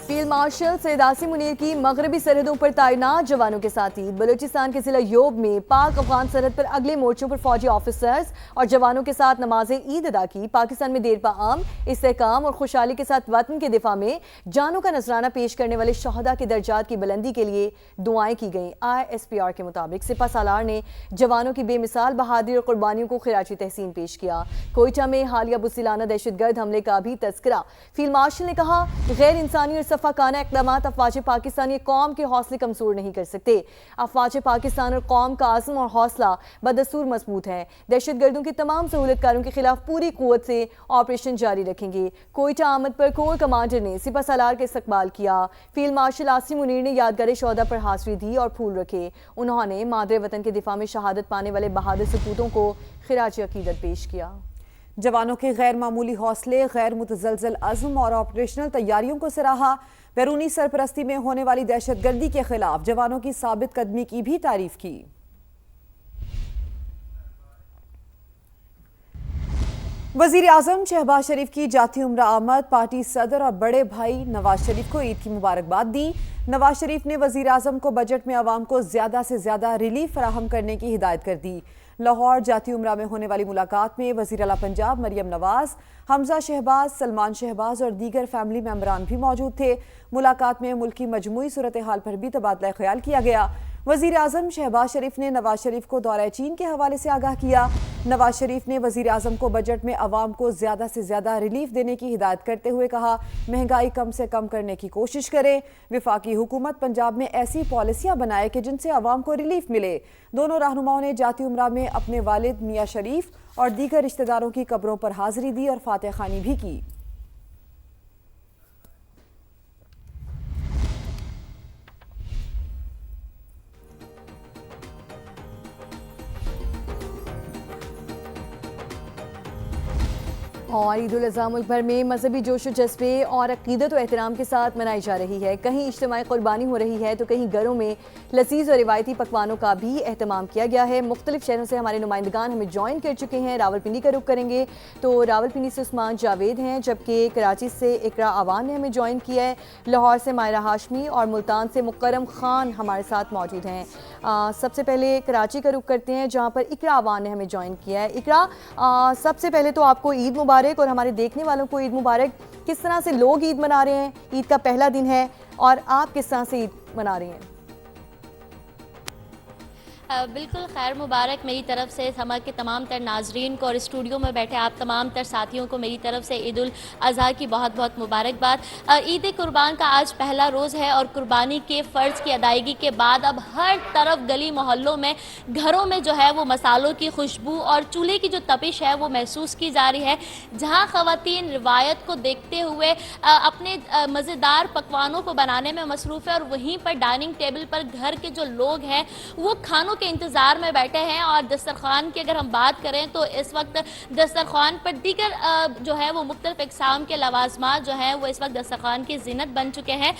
Field marshal Syed Asim Munir की मगरबी सरहदों पर तैनात जवानों के साथ ही बलूचिस्तान के जिला योब में पाक अफगान सरहद पर अगले मोर्चों पर फौजी ऑफिसर्स और जवानों के साथ नमाज ईद अदा की। पाकिस्तान में देर पाम इस्तेहकाम और खुशहाली के साथ वतन के दिफा में जानों का नजराना पेश करने वाले शहदा के दर्जात की बुलंदी के लिए दुआएं की गई। ISPR के मुताबिक सिपा सालार ने जवानों की बेमिसाल बहादुरी और कुर्बानियों को खिराजी तहसीन पेश किया। कोयटा में हालिया बुसिलाना दहशतगर्द हमले का भी तस्करा। फील्ड मार्शल ने कहा, गैर इंसानी और सफाकाना इक़दाम अफवाज पाकिस्तान ये कौम के हौसले कमजोर नहीं कर सकते। अफवाज पाकिस्तान और कौम का आज़म और हौसला बदस्तूर मजबूत है। दहशतगर्दों की तमाम सहूलतकारों के खिलाफ पूरी कुव्वत से ऑपरेशन जारी रखेंगे। कोयटा आमद पर कोर कमांडर ने सिपा सालार का इस्तकबाल किया। फील्ड मार्शल आसिम मुनीर ने यादगार शौदा पर हाजिरी दी और फूल रखे। उन्होंने मादरे वतन के दिफा में शहादत पाने वाले बहादुर सपूतों को खिराज अकीदत पेश किया। जवानों के गैर मामूली हौसले, गैर मुतजलजल अज़्म और ऑपरेशनल तैयारियों को सराहा। बैरूनी सरपरस्ती में होने वाली दहशतगर्दी के खिलाफ जवानों की साबित कदमी की भी तारीफ की। वजीर आजम शहबाज शरीफ की जाती उम्र आमद। पार्टी सदर और बड़े भाई नवाज शरीफ को ईद की मुबारकबाद दी। नवाज शरीफ ने वजीर आजम को बजट में आवाम को ज्यादा से ज्यादा रिलीफ फराहम करने की हिदायत कर दी। लाहौर जाती उम्रा में होने वाली मुलाकात में वज़ीर आला पंजाब मरियम नवाज, हमजा शहबाज, सलमान शहबाज और दीगर फैमिली मेंबरान भी मौजूद थे। मुलाकात में मुल्क की मजमूई सूरत हाल पर भी तबादला ख्याल किया गया। वज़ीर आज़म शहबाज शरीफ ने नवाज शरीफ को दौरा चीन के हवाले से आगाह किया। नवाज शरीफ ने वज़ीर आज़म को बजट में आवाम को ज़्यादा से ज़्यादा रिलीफ देने की हिदायत करते हुए कहा, महंगाई कम से कम करने की कोशिश करें। विफाकी हुकूमत पंजाब में ऐसी पॉलिसियाँ बनाए कि जिनसे आवाम को रिलीफ मिले। दोनों रहनुमाओं ने जाती उम्रा में अपने वालिद मियाँ शरीफ और दीगर रिश्तेदारों की कब्रों पर हाजिरी दी और फातह खानी भी की। और ईद उल अज़हा मुल्क भर में मजहबी जोश व जज्बे और अकीदत व एहतराम के साथ मनाई जा रही है। कहीं इज्तिमाई कुर्बानी हो रही है तो कहीं घरों में लजीज और रिवायती पकवानों का भी एहतमाम किया गया है। मुख्तलिफ शहरों से हमारे नुमाइंदगान हमें ज्वाइन कर चुके हैं। रावलपिंडी का रुख करेंगे तो रावलपिंडी से उस्मान जावेद हैं, जबकि कराची से इकरा अवान ने हमें ज्वाइन किया है। लाहौर से मायरा हाशमी और मुल्तान से मुकरम खान हमारे साथ मौजूद हैं। सबसे पहले कराची का रुख करते हैं जहाँ पर इकरा अवान ने हमें ज्वाइन किया है। इकरा, सबसे पहले तो आपको ईद मुबारक और हमारे देखने वालों को ईद मुबारक। किस तरह से लोग ईद मना रहे हैं? ईद का पहला दिन है और आप किस तरह से ईद मना रही हैं? बिल्कुल खैर मुबारक मेरी तरफ से हमारे के तमाम तर नाजरीन को और स्टूडियो में बैठे आप तमाम तर साथियों को मेरी तरफ से ईद उल अज़हा की बहुत बहुत मुबारकबाद। ईद कुर्बान का आज पहला रोज़ है और कुर्बानी के फ़र्ज़ की अदायगी के बाद अब हर तरफ गली मोहल्लों में घरों में जो है वो मसालों की खुशबू और चूल्हे की जो तपिश है वो महसूस की जा रही है। जहाँ ख़वातीन रिवायत को देखते हुए अपने मज़ेदार पकवानों को बनाने में मसरूफ़ है और वहीं पर डाइनिंग टेबल पर घर के जो लोग हैं वो खानों के इंतज़ार में बैठे हैं। और दस्तरखान की अगर हम बात करें तो इस वक्त दस्तरखान पर दीगर जो है वो मुख्तलिफ इक़साम के लवाज़मात जो हैं वो इस वक्त दस्तरखान की ज़ीनत बन चुके हैं।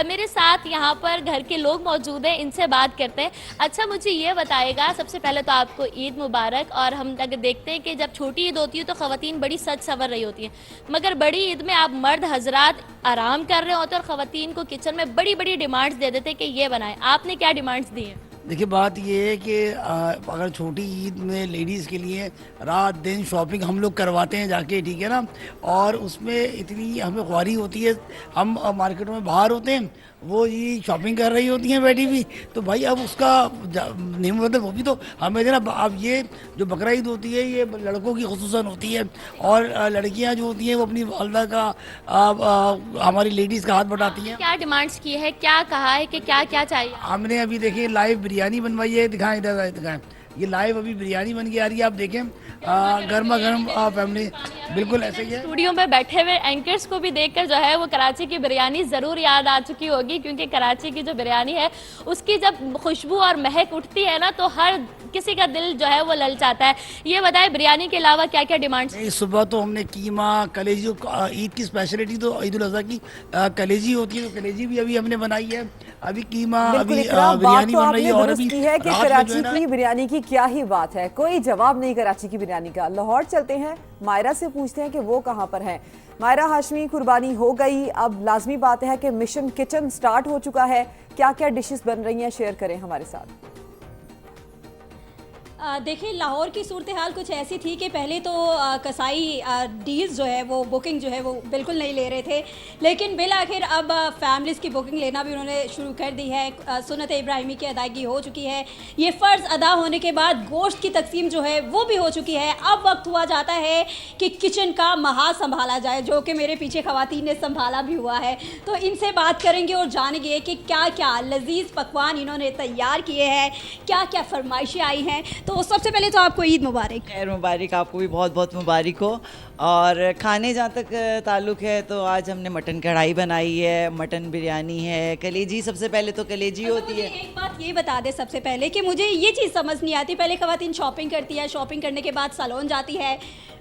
मेरे साथ यहाँ पर घर के लोग मौजूद हैं, इनसे बात करते हैं। अच्छा, मुझे ये बताइएगा, सबसे पहले तो आपको ईद मुबारक। और हम अगर देखते हैं कि जब छोटी ईद होती है तो ख़वातीन बड़ी सज संवर रही होती हैं, मगर बड़ी ईद में आप मर्द हजरात आराम कर रहे होते हैं और ख़वातीन को किचन में बड़ी बड़ी डिमांड्स दे देते हैं कि ये बनाएं। आपने क्या डिमांड्स दी हैं? देखिए, बात ये है कि अगर छोटी ईद में लेडीज़ के लिए रात दिन शॉपिंग हम लोग करवाते हैं जाके, ठीक है ना, और उसमें इतनी हमें ख्वारी होती है। हम मार्केटों में बाहर होते हैं, वो ये शॉपिंग कर रही होती हैं बैठी हुई, तो भाई अब उसका नहीं मतलब वो भी तो हमें देना। अब ये जो बकरा ईद होती है ये लड़कों की खुसूसन होती है और लड़कियां जो होती हैं वो अपनी वालदा का हमारी लेडीज़ का हाथ बटाती हैं। क्या डिमांड्स की है, क्या कहा है कि क्या क्या चाहिए? हमने अभी देखिए लाइव बिरयानी बनवाई है, दिखाएं इधर दिखाएं, ये लाइव अभी बिरयानी बन के आ रही है, आप देखें, गर्मा गर्म फैमिली बिल्कुल ऐसे ही है। स्टूडियो में बैठे हुए एंकर्स को भी देखकर जो है वो कराची की बिरयानी ज़रूर याद आ चुकी होगी, क्योंकि कराची की जो बिरयानी है उसकी जब खुशबू और महक उठती है ना तो हर किसी का दिल जो है वो ललचाता है। ये बताए बिरयानी के अलावा क्या क्या डिमांड्स? सुबह तो हमने कीमा कलेजी, ईद की स्पेशलिटी तो ईद उल अज़हा की कलेजी होती है, तो कलेजी भी अभी हमने बनाई है। अभी कीमा, अभी बिरयानी बन रही है। और अभी है कि कराची की बिरयानी की क्या ही बात है, कोई जवाब नहीं कराची की बिरयानी का। लाहौर चलते हैं, मायरा से पूछते हैं कि वो कहाँ पर है। मायरा हाशमी, कुर्बानी हो गई, अब लाजमी बात है कि मिशन किचन स्टार्ट हो चुका है। क्या क्या डिशेस बन रही हैं, शेयर करें हमारे साथ। देखिए, लाहौर की सूरत हाल कुछ ऐसी थी कि पहले तो कसाई डील्स जो है वो बुकिंग जो है वो बिल्कुल नहीं ले रहे थे, लेकिन बिल आखिर अब फैमिलीज़ की बुकिंग लेना भी उन्होंने शुरू कर दी है। सुन्नत इब्राहिमी की अदायगी हो चुकी है। ये फ़र्ज़ अदा होने के बाद गोश्त की तकसीम जो है वो भी हो चुकी है। अब वक्त हुआ जाता है कि किचन का महाज संभाला जाए, जो कि मेरे पीछे ख़वातीन ने संभाला भी हुआ है। तो इनसे बात करेंगे और जानेंगे कि क्या क्या लजीज़ पकवान इन्होंने तैयार किए हैं, क्या क्या फरमाइशें आई हैं। तो सबसे पहले तो आपको ईद मुबारक। खैर मुबारक, आपको भी बहुत बहुत मुबारक हो। और खाने जहाँ तक ताल्लुक़ है तो आज हमने मटन कढ़ाई बनाई है, मटन बिरयानी है, कलेजी। सबसे पहले तो कलेजी होती है। एक बात ये बता दे सबसे पहले कि मुझे ये चीज़ समझ नहीं आती, पहले ख़वातीन शॉपिंग करती है, शॉपिंग करने के बाद सैलून जाती है,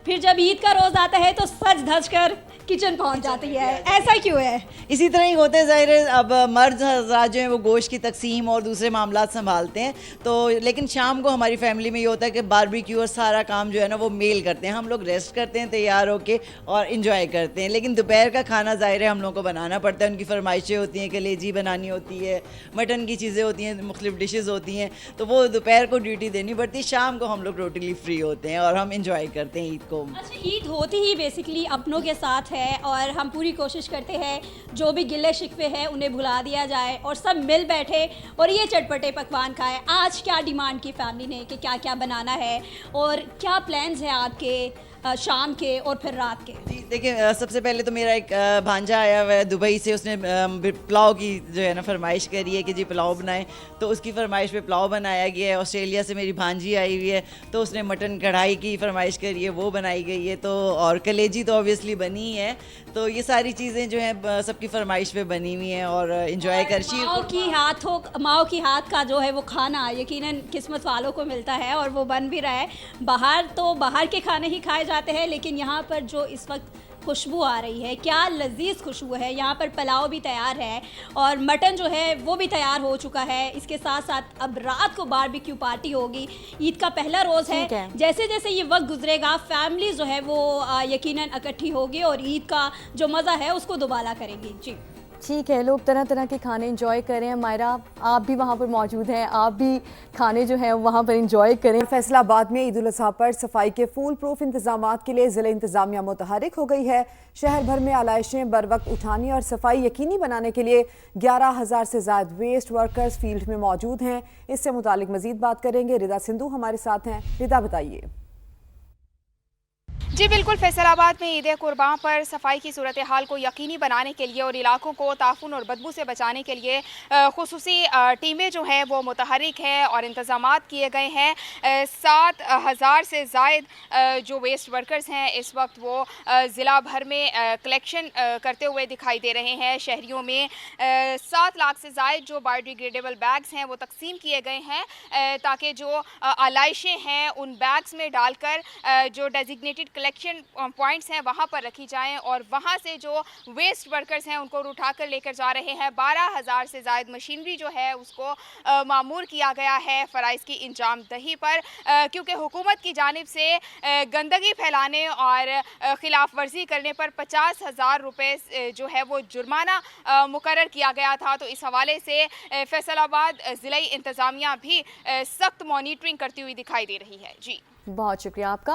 फिर जब ईद का रोज़ आता है तो सज धज कर किचन पहुंच जाती है, ऐसा क्यों है? इसी तरह ही होते हैं, ज़ाहिर है। अब मर्द हज़रात जो हैं वो गोश्त की तकसीम और दूसरे मामलात संभालते हैं, तो लेकिन शाम को हमारी फैमिली में ये होता है कि बारबेक्यू और सारा काम जो है ना वो मेल करते हैं। हम लोग रेस्ट करते हैं तैयार होके और इंजॉय करते हैं, लेकिन दोपहर का खाना ज़ाहिर है हम लोग को बनाना पड़ता है। उनकी फरमाइशें होती हैं, कलेजी बनानी होती है, मटन की चीज़ें होती हैं, मुख्तलिफ डिशेज़ होती हैं, तो वो दोपहर को ड्यूटी देनी पड़ती है। शाम को हम लोग टोटली फ्री होते हैं और हम इंजॉय करते हैं ईद को। अच्छा, ईद होती ही बेसिकली अपनों के साथ है और हम पूरी कोशिश करते हैं जो भी गिले शिकवे हैं उन्हें भुला दिया जाए और सब मिल बैठे और ये चटपटे पकवान खाएं। आज क्या डिमांड की फैमिली ने कि क्या क्या बनाना है और क्या प्लान्स हैं आपके शाम के और फिर रात के? जी देखिए, सबसे पहले तो मेरा एक भांजा आया हुआ है दुबई से। उसने पुलाव की जो है ना फरमाइश करी है कि जी पुलाव बनाएं, तो उसकी फरमाइश पे पुलाव बनाया गया है। ऑस्ट्रेलिया से मेरी भांजी आई हुई है, तो उसने मटन कढ़ाई की फरमाइश करी है, वो बनाई गई है। तो और कलेजी तो ऑब्वियसली बनी ही है। तो ये सारी चीज़ें जो हैं सबकी फरमाइश पे बनी हुई हैं और इंजॉय कर माओ की हाथ का जो है वो खाना यकीनन किस्मत वालों को मिलता है और वो बन भी रहा है। बाहर तो बाहर के खाने ही खाए जाते हैं, लेकिन यहाँ पर जो इस वक्त खुशबू आ रही है, क्या लजीज खुशबू है। यहाँ पर पुलाव भी तैयार है और मटन जो है वो भी तैयार हो चुका है। इसके साथ साथ अब रात को बारबेक्यू पार्टी होगी। ईद का पहला रोज़ है। जैसे जैसे ये वक्त गुजरेगा फैमिली जो है वो यकीनन इकट्ठी होगी और ईद का जो मज़ा है उसको दोबारा करेंगी। जी ठीक है, लोग तरह तरह के खाने एंजॉय करें। मायरा, आप भी वहाँ पर मौजूद हैं, आप भी खाने जो हैं वहाँ पर एंजॉय करें। फैसलाबाद में ईद उल अज़हा पर सफाई के फूल प्रूफ इंतजामात के लिए ज़िला इंतजामिया मुतहरिक हो गई है। शहर भर में आलाइशें बर वक्त उठाने और सफाई यकीनी बनाने के लिए 11,000 से ज़ायद वेस्ट वर्कर्स फील्ड में मौजूद हैं। इससे मुतालिक मजीद बात करेंगे, रिदा सिंधु हमारे साथ हैं। रिदा, बताइए। जी बिल्कुल, फैसलाबाद में ईद कुर्बान पर सफाई की सूरत हाल को यकीनी बनाने के लिए और इलाकों को ताफून और बदबू से बचाने के लिए खुसूसी टीमें जो हैं वो मुतहरिक हैं और इंतज़ामात किए गए हैं। 7,000 से ज़ायद जो वेस्ट वर्कर्स हैं इस वक्त वो ज़िला भर में कलेक्शन करते हुए दिखाई दे रहे हैं। शहरियों में 7 लाख से ज़ायद जो बायोडिग्रेडेबल बैग्स हैं वो तकसीम किए गए हैं ताकि जो आलाइशें हैं उन बैग्स में डालकर जो डेजिग्नेटेड कलेक्शन पॉइंट्स हैं वहाँ पर रखी जाएं और वहाँ से जो वेस्ट वर्कर्स हैं उनको उठाकर लेकर जा रहे हैं। 12,000 से ज़ायद मशीनरी जो है उसको मामूर किया गया है फ़राइज़ की इंजाम दही पर, क्योंकि हुकूमत की जानिब से गंदगी फैलाने और ख़िलाफ़ वर्जी करने पर 50,000 रुपये जो है वो जुर्माना मुकर्रर किया गया था। तो इस हवाले से फैसलाबाद ज़िला इंतज़ामिया भी सख्त मॉनिटरिंग करती हुई दिखाई दे रही है। जी बहुत शुक्रिया आपका।